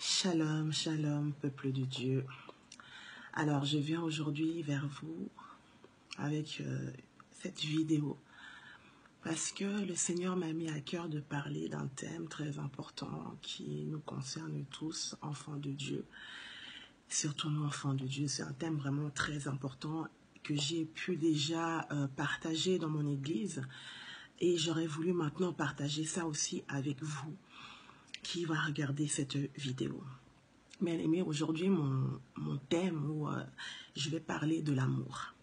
Shalom, shalom, peuple de Dieu. Alors, je viens aujourd'hui vers vous avec cette vidéo parce que le Seigneur m'a mis à cœur de parler d'un thème très important qui nous concerne tous, enfants de Dieu. Surtout nous, enfants de Dieu, c'est un thème vraiment très important que j'ai pu déjà partager dans mon église et j'aurais voulu maintenant partager ça aussi avec vous qui va regarder cette vidéo. Bien aimé, aujourd'hui, mon thème où je vais parler de l'amour.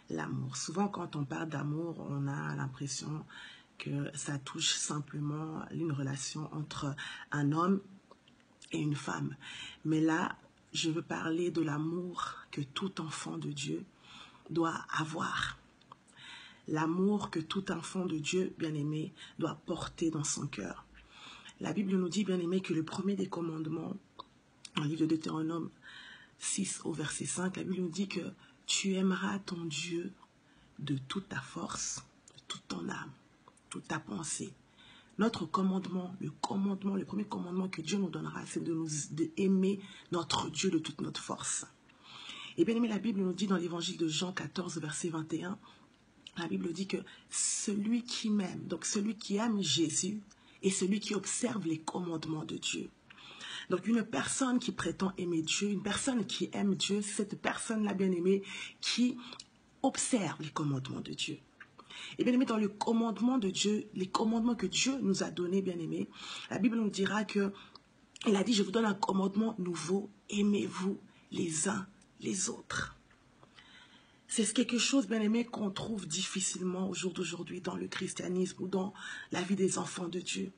L'amour. Souvent, quand on parle d'amour, on a l'impression que ça touche simplement une relation entre un homme et une femme. Mais là, je veux parler de l'amour que tout enfant de Dieu doit avoir. L'amour que tout enfant de Dieu, bien aimé, doit porter dans son cœur. La Bible nous dit, bien aimé, que le premier des commandements, dans le livre de Deutéronome 6 au verset 5, la Bible nous dit que tu aimeras ton Dieu de toute ta force, de toute ton âme, toute ta pensée. Notre commandement, le premier commandement que Dieu nous donnera, c'est d'aimer notre Dieu de toute notre force. Et bien aimé, la Bible nous dit dans l'évangile de Jean 14, verset 21, la Bible dit que celui qui m'aime, donc celui qui aime Jésus, est celui qui observe les commandements de Dieu. Donc, une personne qui prétend aimer Dieu, une personne qui aime Dieu, c'est cette personne-là, bien-aimée, qui observe les commandements de Dieu. Et bien-aimé, dans le commandement de Dieu, les commandements que Dieu nous a donnés, bien-aimé, la Bible nous dira que, il a dit, je vous donne un commandement nouveau, aimez-vous les uns les autres. C'est quelque chose, bien-aimé, qu'on trouve difficilement au jour d'aujourd'hui dans le christianisme ou dans la vie des enfants de Dieu.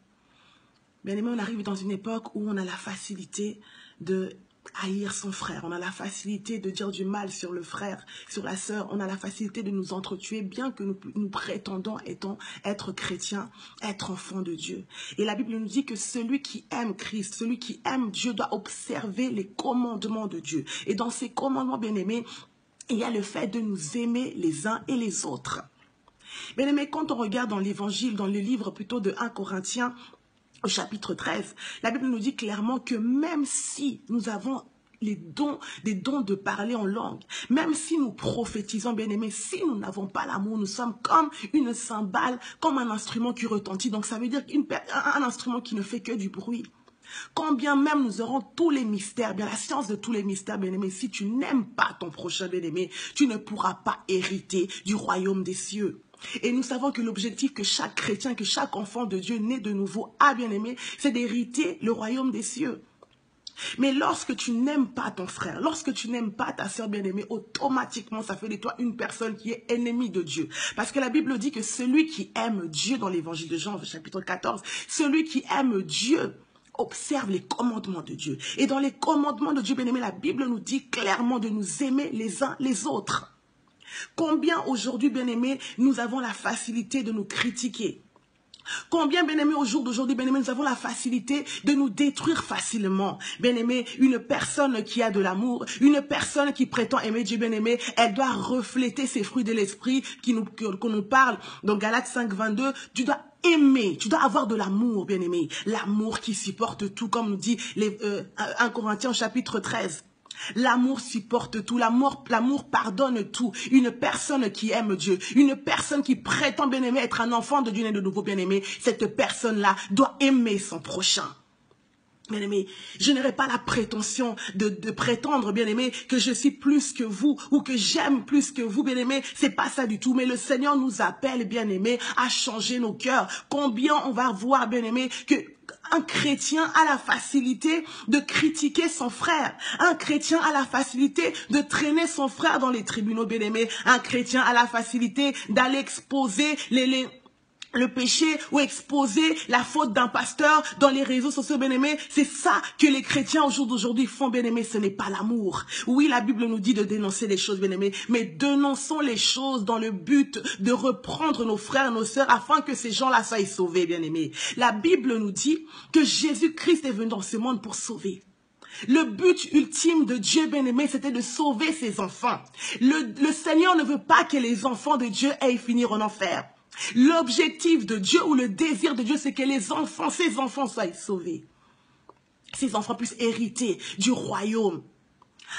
Bien-aimé, on arrive dans une époque où on a la facilité de haïr son frère. On a la facilité de dire du mal sur le frère, sur la sœur. On a la facilité de nous entretuer, bien que nous prétendons être chrétiens, être enfants de Dieu. Et la Bible nous dit que celui qui aime Christ, celui qui aime Dieu doit observer les commandements de Dieu. Et dans ces commandements, bien-aimés, il y a le fait de nous aimer les uns et les autres. Bien-aimés, quand on regarde dans l'évangile, dans le livre plutôt de 1 Corinthiens, au chapitre 13, la Bible nous dit clairement que même si nous avons des dons de parler en langue, même si nous prophétisons, bien-aimés, si nous n'avons pas l'amour, nous sommes comme une cymbale, comme un instrument qui retentit. Donc ça veut dire un instrument qui ne fait que du bruit. Quand bien même nous aurons tous les mystères, bien la science de tous les mystères, bien-aimés, si tu n'aimes pas ton prochain, bien-aimé, tu ne pourras pas hériter du royaume des cieux. Et nous savons que l'objectif que chaque chrétien, que chaque enfant de Dieu né de nouveau a, bien-aimé, c'est d'hériter le royaume des cieux. Mais lorsque tu n'aimes pas ton frère, lorsque tu n'aimes pas ta sœur bien-aimée, automatiquement, ça fait de toi une personne qui est ennemie de Dieu. Parce que la Bible dit que celui qui aime Dieu, dans l'évangile de Jean, chapitre 14, celui qui aime Dieu observe les commandements de Dieu. Et dans les commandements de Dieu, bien-aimé, la Bible nous dit clairement de nous aimer les uns les autres. Combien aujourd'hui, bien-aimés, nous avons la facilité de nous critiquer. Combien, bien-aimés, au jour d'aujourd'hui, bien-aimés, nous avons la facilité de nous détruire facilement. Bien-aimés, une personne qui a de l'amour, une personne qui prétend aimer Dieu, bien-aimé, elle doit refléter ces fruits de l'esprit qu'on nous parle. Dans Galates 5, 22, tu dois aimer, tu dois avoir de l'amour, bien-aimé. L'amour qui supporte tout, comme nous dit 1 Corinthiens chapitre 13. L'amour supporte tout, l'amour pardonne tout. Une personne qui aime Dieu, une personne qui prétend bien-aimé être un enfant de Dieu né de nouveau bien-aimé, cette personne-là doit aimer son prochain. Bien-aimé, je n'aurai pas la prétention de prétendre, bien-aimé, que je suis plus que vous ou que j'aime plus que vous, bien-aimé. C'est pas ça du tout. Mais le Seigneur nous appelle, bien-aimé, à changer nos cœurs. Combien on va voir, bien-aimé, que un chrétien a la facilité de critiquer son frère. Un chrétien a la facilité de traîner son frère dans les tribunaux, bien-aimé. Un chrétien a la facilité d'aller exposer le péché ou exposer la faute d'un pasteur dans les réseaux sociaux, bien-aimés. C'est ça que les chrétiens au jour d'aujourd'hui font, bien-aimés. Ce n'est pas l'amour. Oui, la Bible nous dit de dénoncer les choses, bien-aimés, mais dénonçons les choses dans le but de reprendre nos frères, nos sœurs, afin que ces gens-là soient sauvés, bien-aimés. La Bible nous dit que Jésus-Christ est venu dans ce monde pour sauver. Le but ultime de Dieu, bien-aimé, c'était de sauver ses enfants. Le Seigneur ne veut pas que les enfants de Dieu aillent finir en enfer. L'objectif de Dieu ou le désir de Dieu, c'est que les enfants, ses enfants soient sauvés. ses enfants puissent hériter du royaume.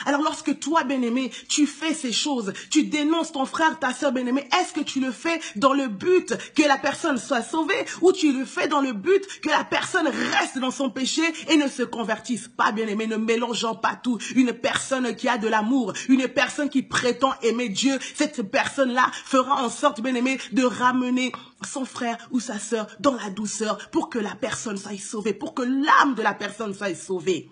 Alors lorsque toi, bien-aimé, tu fais ces choses, tu dénonces ton frère, ta soeur, bien-aimé, est-ce que tu le fais dans le but que la personne soit sauvée ou tu le fais dans le but que la personne reste dans son péché et ne se convertisse pas, bien-aimé, ne mélangeant pas tout. Une personne qui a de l'amour, une personne qui prétend aimer Dieu, cette personne-là fera en sorte, bien-aimé, de ramener son frère ou sa soeur dans la douceur pour que la personne soit sauvée, pour que l'âme de la personne soit sauvée.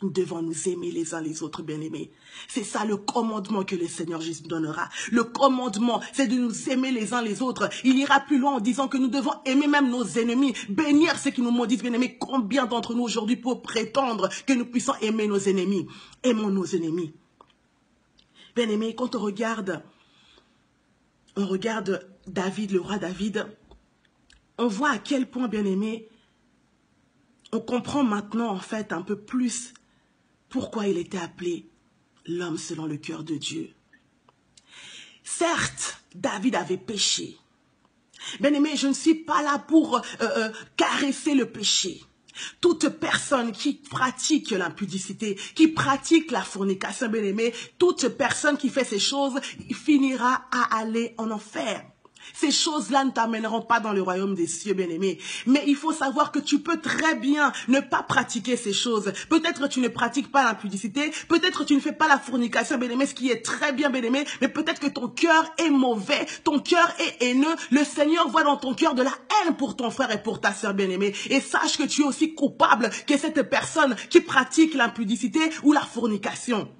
Nous devons nous aimer les uns les autres, bien-aimés. C'est ça le commandement que le Seigneur Jésus donnera. Le commandement, c'est de nous aimer les uns les autres. Il ira plus loin en disant que nous devons aimer même nos ennemis, bénir ceux qui nous maudissent, bien-aimés. Combien d'entre nous aujourd'hui pour prétendre que nous puissions aimer nos ennemis? Aimons nos ennemis. Bien-aimés, quand on regarde David, le roi David, on voit à quel point, bien-aimés, on comprend maintenant en fait un peu plus pourquoi il était appelé l'homme selon le cœur de Dieu. Certes, David avait péché. Bien-aimé, je ne suis pas là pour caresser le péché. Toute personne qui pratique l'impudicité, qui pratique la fornication, bien-aimé, toute personne qui fait ces choses finira à aller en enfer. Ces choses-là ne t'amèneront pas dans le royaume des cieux, bien-aimé. Mais il faut savoir que tu peux très bien ne pas pratiquer ces choses. Peut-être tu ne pratiques pas l'impudicité, peut-être tu ne fais pas la fornication, bien-aimé, ce qui est très bien, bien-aimé, mais peut-être que ton cœur est mauvais, ton cœur est haineux. Le Seigneur voit dans ton cœur de la haine pour ton frère et pour ta sœur, bien-aimé. Et sache que tu es aussi coupable que cette personne qui pratique l'impudicité ou la fornication.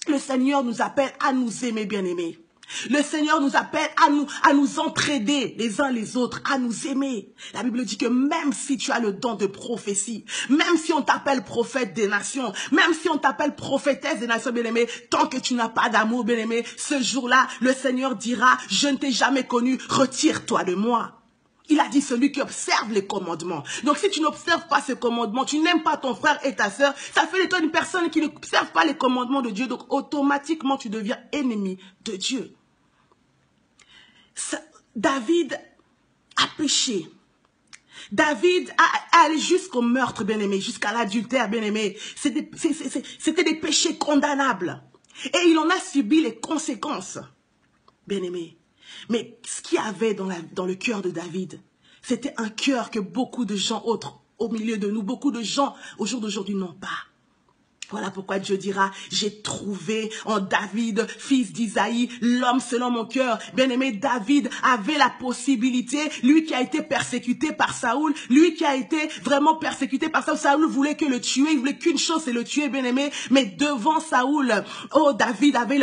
Le Seigneur nous appelle à nous aimer, bien-aimés. Le Seigneur nous appelle à nous entraider les uns les autres, à nous aimer. La Bible dit que même si tu as le don de prophétie, même si on t'appelle prophète des nations, même si on t'appelle prophétesse des nations, bien-aimé, tant que tu n'as pas d'amour, bien-aimé, ce jour-là, le Seigneur dira, je ne t'ai jamais connu, retire-toi de moi. Il a dit celui qui observe les commandements. Donc si tu n'observes pas ces commandements, tu n'aimes pas ton frère et ta sœur, ça fait de toi une personne qui n'observe pas les commandements de Dieu. Donc automatiquement tu deviens ennemi de Dieu. David a péché. David a allé jusqu'au meurtre, bien-aimé, jusqu'à l'adultère, bien-aimé. C'était des péchés condamnables. Et il en a subi les conséquences, bien-aimé. Mais ce qu'il y avait dans le cœur de David, c'était un cœur que beaucoup de gens autres au milieu de nous, beaucoup de gens au jour d'aujourd'hui n'ont pas. Voilà pourquoi Dieu dira, j'ai trouvé en David, fils d'Isaïe, l'homme selon mon cœur. Bien-aimé, David avait la possibilité, lui qui a été persécuté par Saoul, lui qui a été vraiment persécuté par Saoul. Saoul voulait que le tuer, il voulait qu'une chose, c'est le tuer, bien-aimé. Mais devant Saoul, oh, David avait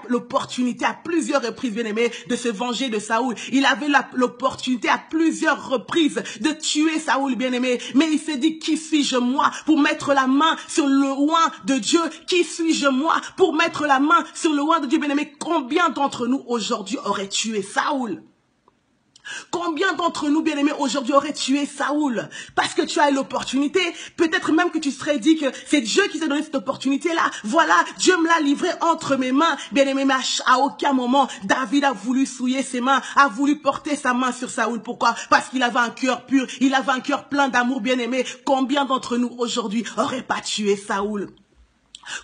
l'opportunité à plusieurs reprises, bien-aimé, de se venger de Saoul. Il avait l'opportunité à plusieurs reprises de tuer Saoul, bien-aimé. Mais il s'est dit, qui suis-je moi pour mettre la main sur le roi de Dieu? Qui suis-je moi pour mettre la main sur le roi de Dieu, bien-aimé? Combien d'entre nous aujourd'hui auraient tué Saoul? Combien d'entre nous, bien-aimés, aujourd'hui auraient tué Saoul? Parce que tu as l'opportunité. Peut-être même que tu serais dit que c'est Dieu qui t'a donné cette opportunité-là. Voilà, Dieu me l'a livré entre mes mains. Bien-aimé, mais à aucun moment, David a voulu souiller ses mains, a voulu porter sa main sur Saoul. Pourquoi? Parce qu'il avait un cœur pur, il avait un cœur plein d'amour, bien-aimé. Combien d'entre nous aujourd'hui auraient pas tué Saoul?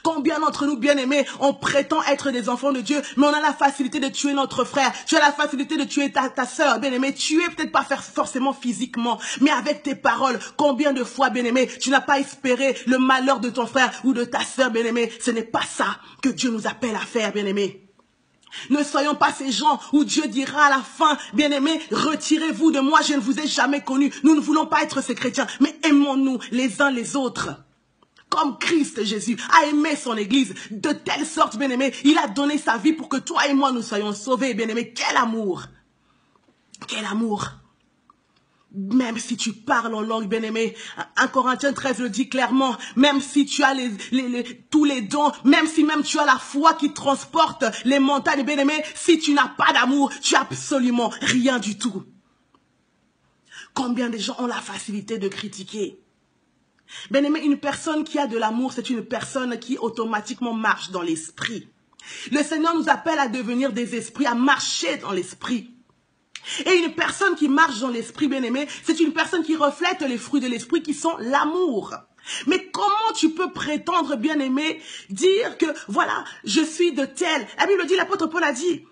Combien d'entre nous, bien-aimés, on prétend être des enfants de Dieu, mais on a la facilité de tuer notre frère. Tu as la facilité de tuer ta sœur, bien-aimé. Tuer peut-être pas faire forcément physiquement, mais avec tes paroles. Combien de fois, bien-aimé, tu n'as pas espéré le malheur de ton frère ou de ta sœur, bien-aimé. Ce n'est pas ça que Dieu nous appelle à faire, bien-aimé. Ne soyons pas ces gens où Dieu dira à la fin, bien-aimés, retirez-vous de moi, je ne vous ai jamais connu. Nous ne voulons pas être ces chrétiens, mais aimons-nous les uns les autres. Comme Christ Jésus a aimé son église, de telle sorte, bien-aimé, il a donné sa vie pour que toi et moi nous soyons sauvés, bien-aimé. Quel amour! Quel amour! Même si tu parles en langue, bien-aimé, 1 Corinthiens 13 le dit clairement, même si tu as tous les dons, même si tu as la foi qui transporte les montagnes, bien-aimé, si tu n'as pas d'amour, tu as absolument rien du tout. Combien de gens ont la facilité de critiquer? Bien-aimé, une personne qui a de l'amour, c'est une personne qui automatiquement marche dans l'esprit. Le Seigneur nous appelle à devenir des esprits, à marcher dans l'esprit. Et une personne qui marche dans l'esprit, bien-aimé, c'est une personne qui reflète les fruits de l'esprit qui sont l'amour. Mais comment tu peux prétendre, bien-aimé, dire que, voilà, je suis de tel. La Bible dit, l'apôtre Paul a dit,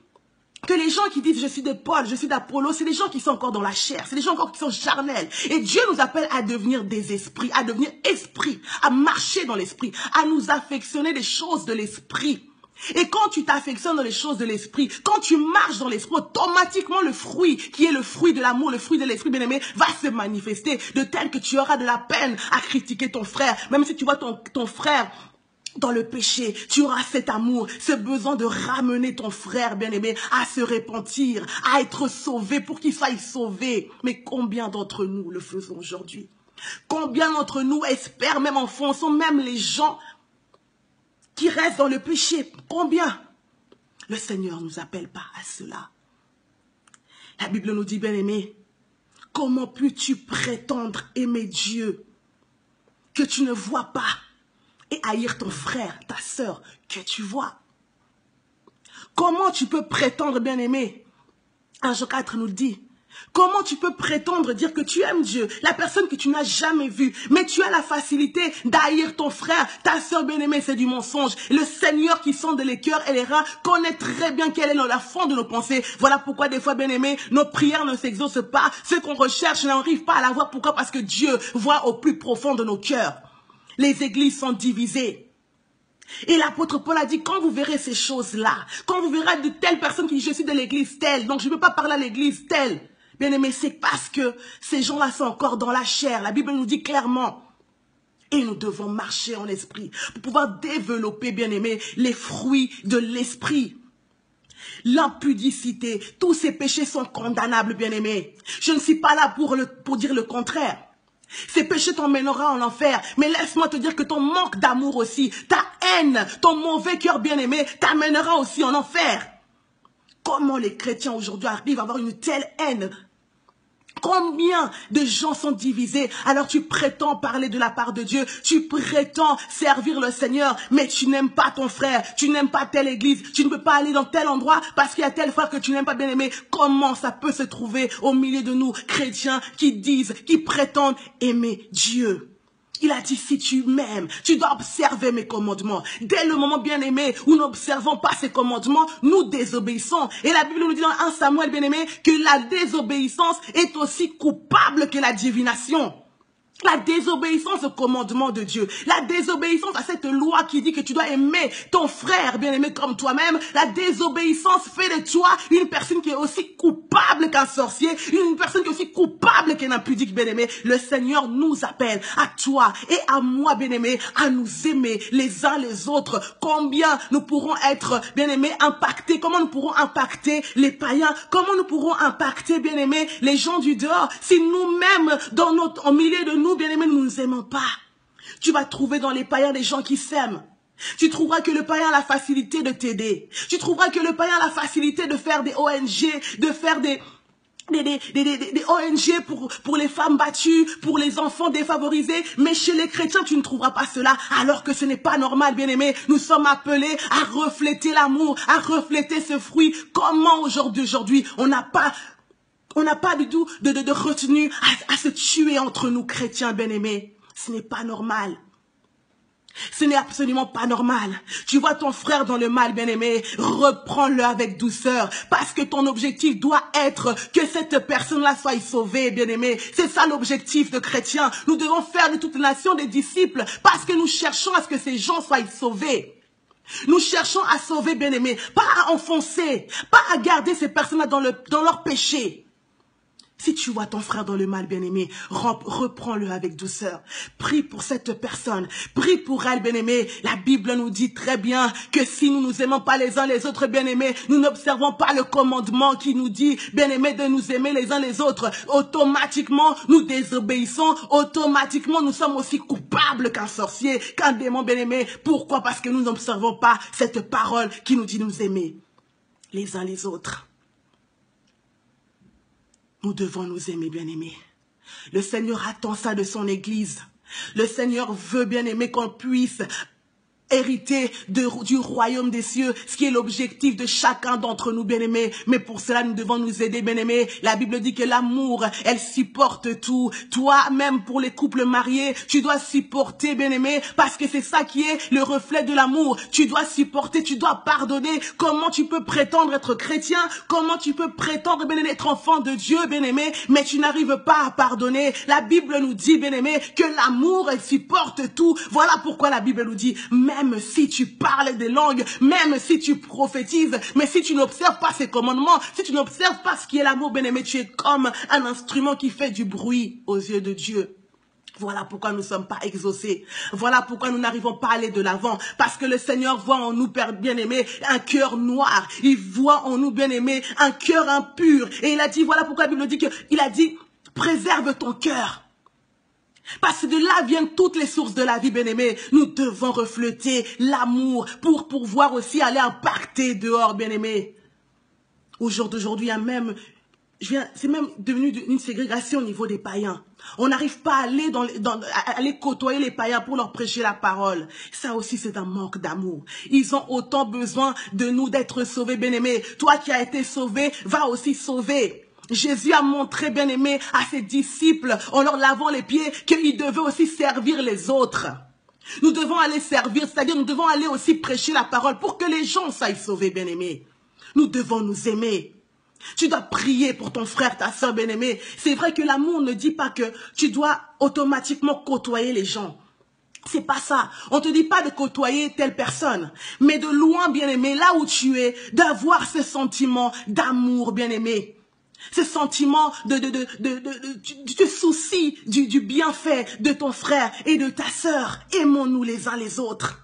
que les gens qui disent je suis de Paul, je suis d'Apollo, c'est des gens qui sont encore dans la chair, c'est des gens encore qui sont charnels. Et Dieu nous appelle à devenir des esprits, à devenir esprits, à marcher dans l'esprit, à nous affectionner des choses de l'esprit. Et quand tu t'affectionnes dans les choses de l'esprit, quand tu marches dans l'esprit, automatiquement le fruit, qui est le fruit de l'amour, le fruit de l'esprit bien-aimé, va se manifester, de tel que tu auras de la peine à critiquer ton frère, même si tu vois ton frère dans le péché, tu auras cet amour, ce besoin de ramener ton frère bien-aimé à se repentir, à être sauvé pour qu'il soit sauvé. Mais combien d'entre nous le faisons aujourd'hui? Combien d'entre nous espèrent, même enfonçons, même les gens qui restent dans le péché? Combien? Le Seigneur ne nous appelle pas à cela. La Bible nous dit, bien-aimé, comment peux-tu prétendre aimer Dieu que tu ne vois pas et haïr ton frère, ta sœur, que tu vois? Comment tu peux prétendre, bien-aimé? 1 Jean 4 nous dit, comment tu peux prétendre dire que tu aimes Dieu, la personne que tu n'as jamais vue, mais tu as la facilité d'haïr ton frère, ta sœur bien-aimée? C'est du mensonge. Le Seigneur qui sonde les cœurs et les reins connaît très bien quel est le fond de nos pensées. Voilà pourquoi des fois, bien-aimé, nos prières ne s'exaucent pas. Ce qu'on recherche n'arrive pas à l'avoir. Pourquoi? Parce que Dieu voit au plus profond de nos cœurs. Les églises sont divisées. Et l'apôtre Paul a dit, quand vous verrez ces choses-là, quand vous verrez de telles personnes qui disent, je suis de l'église telle, donc je ne peux pas parler à l'église telle. Bien aimé, c'est parce que ces gens-là sont encore dans la chair. La Bible nous dit clairement. Et nous devons marcher en esprit pour pouvoir développer, bien aimé, les fruits de l'esprit. L'impudicité, tous ces péchés sont condamnables, bien aimé. Je ne suis pas là pour dire le contraire. Ces péchés t'emmèneront en enfer. Mais laisse-moi te dire que ton manque d'amour aussi, ta haine, ton mauvais cœur bien-aimé t'amènera aussi en enfer. Comment les chrétiens aujourd'hui arrivent à avoir une telle haine? Combien de gens sont divisés? Alors tu prétends parler de la part de Dieu, tu prétends servir le Seigneur, mais tu n'aimes pas ton frère, tu n'aimes pas telle église, tu ne peux pas aller dans tel endroit parce qu'il y a tel frère que tu n'aimes pas, bien aimé. Comment ça peut se trouver au milieu de nous, chrétiens, qui disent, qui prétendent aimer Dieu? Il a dit, si tu m'aimes, tu dois observer mes commandements. Dès le moment, bien-aimé, où nous n'observons pas ces commandements, nous désobéissons. Et la Bible nous dit dans 1 Samuel, bien-aimé, que la désobéissance est aussi coupable que la divination. La désobéissance au commandement de Dieu, la désobéissance à cette loi qui dit que tu dois aimer ton frère bien-aimé comme toi-même, la désobéissance fait de toi une personne qui est aussi coupable qu'un sorcier, une personne qui est aussi coupable qu'un impudique, bien-aimé. Le Seigneur nous appelle, à toi et à moi, bien-aimé, à nous aimer les uns les autres. Combien nous pourrons être, bien-aimés, impactés, comment nous pourrons impacter les païens, comment nous pourrons impacter, bien-aimés, les gens du dehors, si nous-mêmes, au milieu de nous, bien-aimés, nous ne nous aimons pas. Tu vas trouver dans les païens des gens qui s'aiment. Tu trouveras que le païen a la facilité de t'aider. Tu trouveras que le païen a la facilité de faire des ONG, de faire des ONG pour les femmes battues, pour les enfants défavorisés. Mais chez les chrétiens, tu ne trouveras pas cela. Alors que ce n'est pas normal, bien-aimés. Nous sommes appelés à refléter l'amour, à refléter ce fruit. Comment aujourd'hui, on n'a pas du tout de retenue à se tuer entre nous, chrétiens bien-aimés. Ce n'est pas normal. Ce n'est absolument pas normal. Tu vois ton frère dans le mal, bien-aimé, reprends-le avec douceur. Parce que ton objectif doit être que cette personne-là soit sauvée, bien-aimé. C'est ça l'objectif de chrétien. Nous devons faire de toute nation des disciples parce que nous cherchons à ce que ces gens soient sauvés. Nous cherchons à sauver, bien-aimé, pas à enfoncer, pas à garder ces personnes-là dans leur péché. Si tu vois ton frère dans le mal, bien-aimé, reprends-le avec douceur. Prie pour cette personne. Prie pour elle, bien-aimé. La Bible nous dit très bien que si nous nous aimons pas les uns les autres, bien-aimés, nous n'observons pas le commandement qui nous dit, bien-aimé, de nous aimer les uns les autres. Automatiquement, nous désobéissons. Automatiquement, nous sommes aussi coupables qu'un sorcier, qu'un démon, bien-aimé. Pourquoi? Parce que nous n'observons pas cette parole qui nous dit de nous aimer les uns les autres. Nous devons nous aimer, bien-aimés. Le Seigneur attend ça de son Église. Le Seigneur veut, bien-aimés, qu'on puisse hériter du royaume des cieux, ce qui est l'objectif de chacun d'entre nous, bien-aimés. Mais pour cela, nous devons nous aider, bien-aimés. La Bible dit que l'amour, elle supporte tout. Toi, même pour les couples mariés, tu dois supporter, bien-aimé, parce que c'est ça qui est le reflet de l'amour. Tu dois supporter, tu dois pardonner. Comment tu peux prétendre être chrétien? Comment tu peux prétendre, bien-aimé, être enfant de Dieu, bien-aimé, mais tu n'arrives pas à pardonner? La Bible nous dit, bien-aimé, que l'amour, elle supporte tout. Voilà pourquoi la Bible nous dit, même si tu parles des langues, même si tu prophétises, mais si tu n'observes pas ces commandements, si tu n'observes pas ce qui est l'amour, bien-aimé, tu es comme un instrument qui fait du bruit aux yeux de Dieu. Voilà pourquoi nous ne sommes pas exaucés. Voilà pourquoi nous n'arrivons pas à aller de l'avant. Parce que le Seigneur voit en nous, Père bien-aimé, un cœur noir. Il voit en nous, bien-aimé, un cœur impur. Et il a dit, voilà pourquoi la Bible dit il a dit, préserve ton cœur. Parce que de là viennent toutes les sources de la vie, bien-aimé. Nous devons refléter l'amour pour pouvoir aussi aller impacter dehors, bien-aimé. Au jour d'aujourd'hui, il y a même... C'est même devenu une ségrégation au niveau des païens. On n'arrive pas à aller côtoyer les païens pour leur prêcher la parole. Ça aussi, c'est un manque d'amour. Ils ont autant besoin de nous d'être sauvés, bien-aimés. Toi qui as été sauvé, va aussi sauver. Jésus a montré, bien-aimé, à ses disciples, en leur lavant les pieds, qu'ils devaient aussi servir les autres. Nous devons aller servir, c'est-à-dire nous devons aller aussi prêcher la parole pour que les gens soient sauvés, bien-aimés. Nous devons nous aimer. Tu dois prier pour ton frère, ta soeur bien-aimée. C'est vrai que l'amour ne dit pas que tu dois automatiquement côtoyer les gens. C'est pas ça. On te dit pas de côtoyer telle personne. Mais de loin, bien-aimé, là où tu es, d'avoir ce sentiment d'amour, bien-aimé. Ce sentiment tu te soucies du bienfait de ton frère et de ta soeur. Aimons-nous les uns les autres.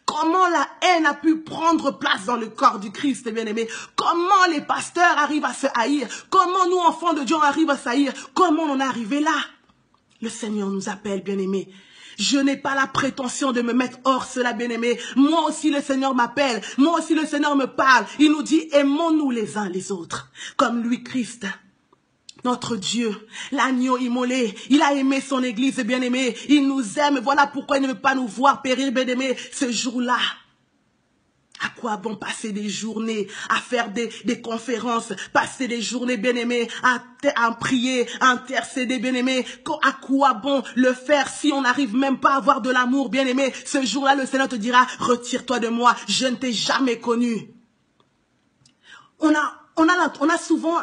Comment la haine a pu prendre place dans le corps du Christ, bien-aimé? Comment les pasteurs arrivent à se haïr? Comment nous, enfants de Dieu, on arrive à se haïr? Comment on est arrivé là? Le Seigneur nous appelle, bien-aimé. Je n'ai pas la prétention de me mettre hors cela, bien-aimé. Moi aussi, le Seigneur m'appelle. Moi aussi, le Seigneur me parle. Il nous dit, aimons-nous les uns les autres, comme lui, Christ. Notre Dieu, l'agneau immolé, il a aimé son église, bien-aimé. Il nous aime, voilà pourquoi il ne veut pas nous voir périr, bien-aimé, ce jour-là. À quoi bon passer des journées à faire des conférences, passer des journées, bien-aimé, à prier, à intercéder, bien-aimé? À quoi bon le faire si on n'arrive même pas à avoir de l'amour, bien-aimé? Ce jour-là, le Seigneur te dira, retire-toi de moi, je ne t'ai jamais connu. On a souvent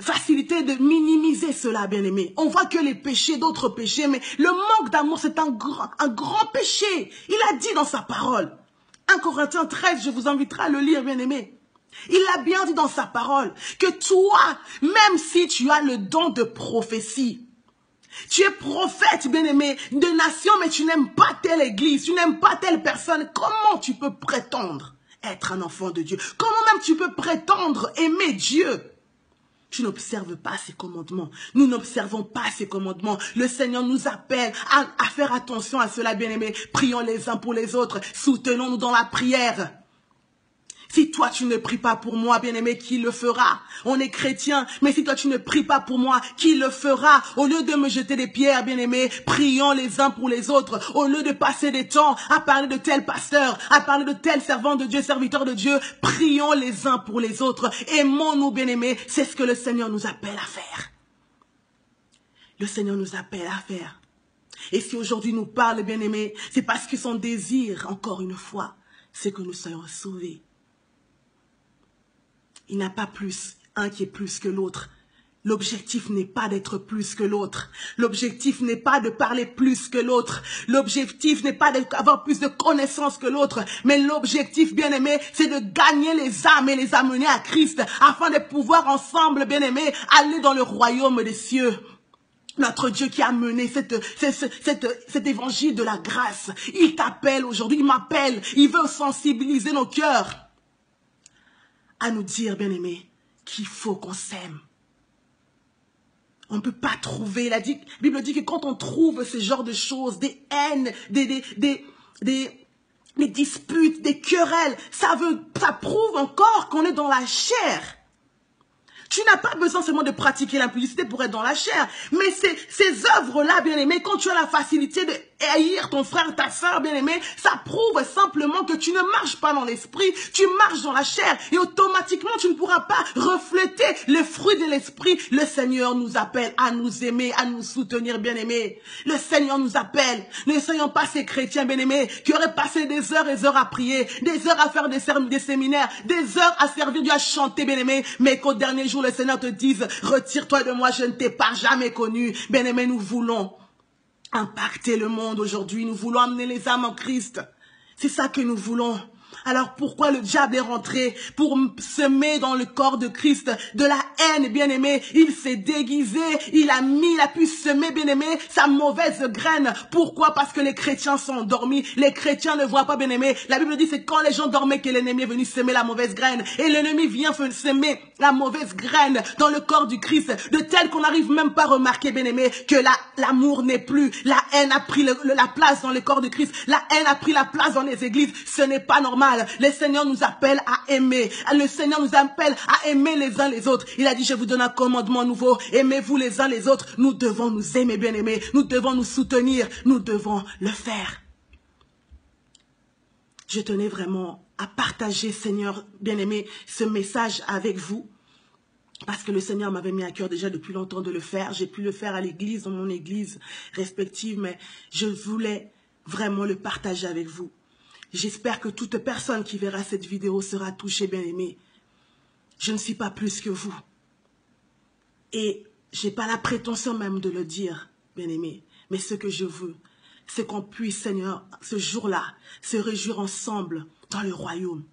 facilité de minimiser cela, bien-aimé. On voit que les péchés, d'autres péchés, mais le manque d'amour, c'est un grand péché. Il a dit dans sa parole. 1 Corinthiens 13, je vous inviterai à le lire, bien-aimé. Il a bien dit dans sa parole que toi, même si tu as le don de prophétie, tu es prophète, bien-aimé, de nation, mais tu n'aimes pas telle église, tu n'aimes pas telle personne, comment tu peux prétendre être un enfant de Dieu? Comment même tu peux prétendre aimer Dieu? Tu n'observes pas ses commandements. Nous n'observons pas ses commandements. Le Seigneur nous appelle à faire attention à cela, bien-aimés. Prions les uns pour les autres. Soutenons-nous dans la prière. Si toi, tu ne pries pas pour moi, bien-aimé, qui le fera? On est chrétien, mais si toi, tu ne pries pas pour moi, qui le fera? Au lieu de me jeter des pierres, bien-aimé, prions les uns pour les autres. Au lieu de passer des temps à parler de tel pasteur, à parler de tel servant de Dieu, serviteur de Dieu, prions les uns pour les autres. Aimons-nous, bien-aimés. C'est ce que le Seigneur nous appelle à faire. Le Seigneur nous appelle à faire. Et si aujourd'hui nous parle, bien-aimé, c'est parce que son désir, encore une fois, c'est que nous soyons sauvés. Il n'y a pas plus, un qui est plus que l'autre. L'objectif n'est pas d'être plus que l'autre. L'objectif n'est pas de parler plus que l'autre. L'objectif n'est pas d'avoir plus de connaissances que l'autre. Mais l'objectif, bien-aimé, c'est de gagner les âmes et les amener à Christ, afin de pouvoir ensemble, bien-aimé, aller dans le royaume des cieux. Notre Dieu qui a mené cet évangile de la grâce, il t'appelle aujourd'hui, il m'appelle, il veut sensibiliser nos cœurs à nous dire, bien-aimés, qu'il faut qu'on s'aime. On ne peut pas trouver, la Bible dit que quand on trouve ce genre de choses, des haines, des disputes, des querelles, ça prouve encore qu'on est dans la chair. Tu n'as pas besoin seulement de pratiquer l'impudicité pour être dans la chair. Mais ces œuvres-là, bien-aimés, quand tu as la facilité haïr ton frère, ta soeur, bien-aimé, ça prouve simplement que tu ne marches pas dans l'esprit, tu marches dans la chair et automatiquement tu ne pourras pas refléter les fruits de l'esprit. Le Seigneur nous appelle à nous aimer, à nous soutenir, bien-aimé. Le Seigneur nous appelle. Ne soyons pas ces chrétiens, bien-aimés, qui auraient passé des heures et des heures à prier, des heures à faire des séminaires, des heures à servir Dieu, à chanter, bien-aimé, mais qu'au dernier jour, le Seigneur te dise, retire-toi de moi, je ne t'ai pas jamais connu. Bien-aimé, nous voulons impacter le monde aujourd'hui. Nous voulons amener les âmes en Christ. C'est ça que nous voulons. Alors pourquoi le diable est rentré? Pour semer dans le corps de Christ de la haine, bien-aimé. Il s'est déguisé, il a pu semer, bien-aimé, sa mauvaise graine. Pourquoi? Parce que les chrétiens sont endormis. Les chrétiens ne voient pas, bien-aimé. La Bible dit c'est quand les gens dormaient que l'ennemi est venu semer la mauvaise graine. Et l'ennemi vient semer la mauvaise graine dans le corps du Christ, de tel qu'on n'arrive même pas à remarquer, bien-aimé, que l'amour n'est plus. La haine a pris la place dans le corps de Christ. La haine a pris la place dans les églises. Ce n'est pas normal. Le Seigneur nous appelle à aimer. Le Seigneur nous appelle à aimer les uns les autres. Il a dit, je vous donne un commandement nouveau. Aimez-vous les uns les autres. Nous devons nous aimer, bien-aimés. Nous devons nous soutenir. Nous devons le faire. Je tenais vraiment à partager, Seigneur, bien-aimé, ce message avec vous. Parce que le Seigneur m'avait mis à cœur déjà depuis longtemps de le faire. J'ai pu le faire à l'église, dans mon église respective. Mais je voulais vraiment le partager avec vous. J'espère que toute personne qui verra cette vidéo sera touchée, bien-aimée. Je ne suis pas plus que vous. Et je n'ai pas la prétention même de le dire, bien-aimé. Mais ce que je veux, c'est qu'on puisse, Seigneur, ce jour-là, se réjouir ensemble dans le royaume.